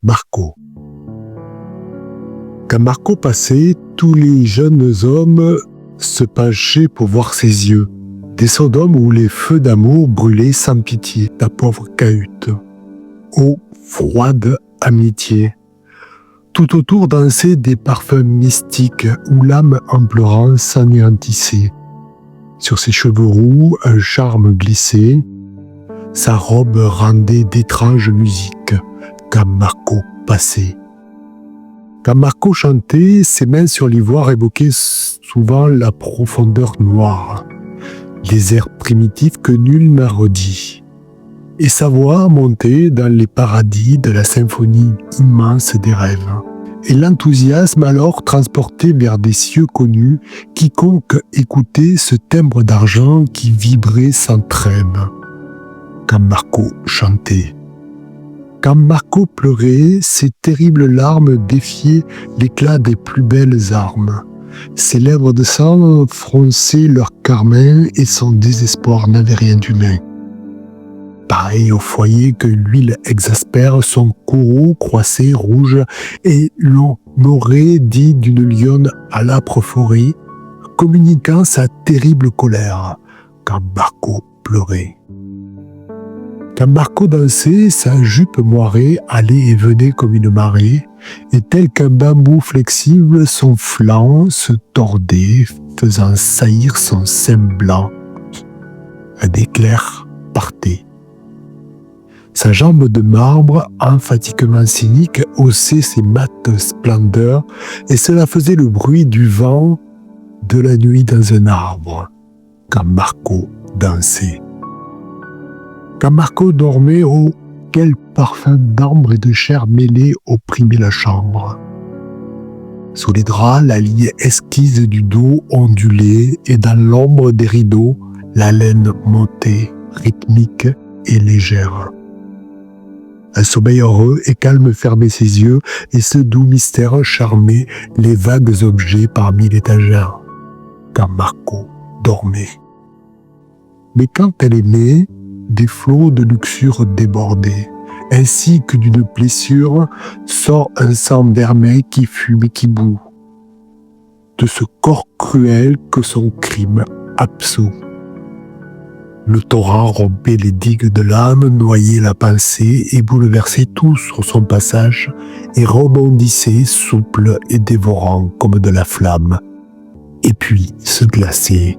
Marco. Quand Marco passait, tous les jeunes hommes se penchaient pour voir ses yeux. Des Sodomes où les feux d'amour brûlaient sans pitié ta pauvre cahute. Ô froide amitié. Tout autour dansaient des parfums mystiques où l'âme en pleurant s'anéantissait. Sur ses cheveux roux, un charme glissait. Sa robe rendait d'étranges musiques quand Marco passait. Quand Marco chantait, ses mains sur l'ivoire évoquaient souvent la profondeur noire, les airs primitifs que nul n'a redits. Et sa voix montait dans les paradis de la symphonie immense des rêves. Et l'enthousiasme alors transportait vers des cieux connus quiconque écoutait ce timbre d'argent qui vibrait sans trêve. Quand Marco chantait. Quand Marco pleurait, ses terribles larmes défiaient l'éclat des plus belles armes. Ses lèvres de sang fronçaient leur carmin et son désespoir n'avait rien d'humain. Pareil au foyer que l'huile exaspère, son courroux croissait rouge et l'on aurait dit d'une lionne à l'âpre forêt, communiquant sa terrible colère quand Marco pleurait. Quand Marco dansait, sa jupe moirée allait et venait comme une marée, et tel qu'un bambou flexible, son flanc se tordait, faisant saillir son sein blanc. Un éclair partait. Sa jambe de marbre, emphatiquement cynique, haussait ses mates splendeurs, et cela faisait le bruit du vent de la nuit dans un arbre, quand Marco dansait. Quand Marco dormait, oh, quel parfum d'ambre et de chair mêlée opprimait la chambre. Sous les draps, la ligne esquisse du dos ondulait, et dans l'ombre des rideaux, la laine montait, rythmique et légère. Un sommeil heureux et calme fermait ses yeux, et ce doux mystère charmait les vagues objets parmi l'étagère, quand Marco dormait. Mais quand elle aimait, des flots de luxure débordaient, ainsi que d'une blessure sort un sang vermeil qui fume et qui bout, de ce corps cruel que son crime absout. Le torrent rompait les digues de l'âme, noyait la pensée et bouleversait tout sur son passage et rebondissait souple et dévorant comme de la flamme, et puis se glaçait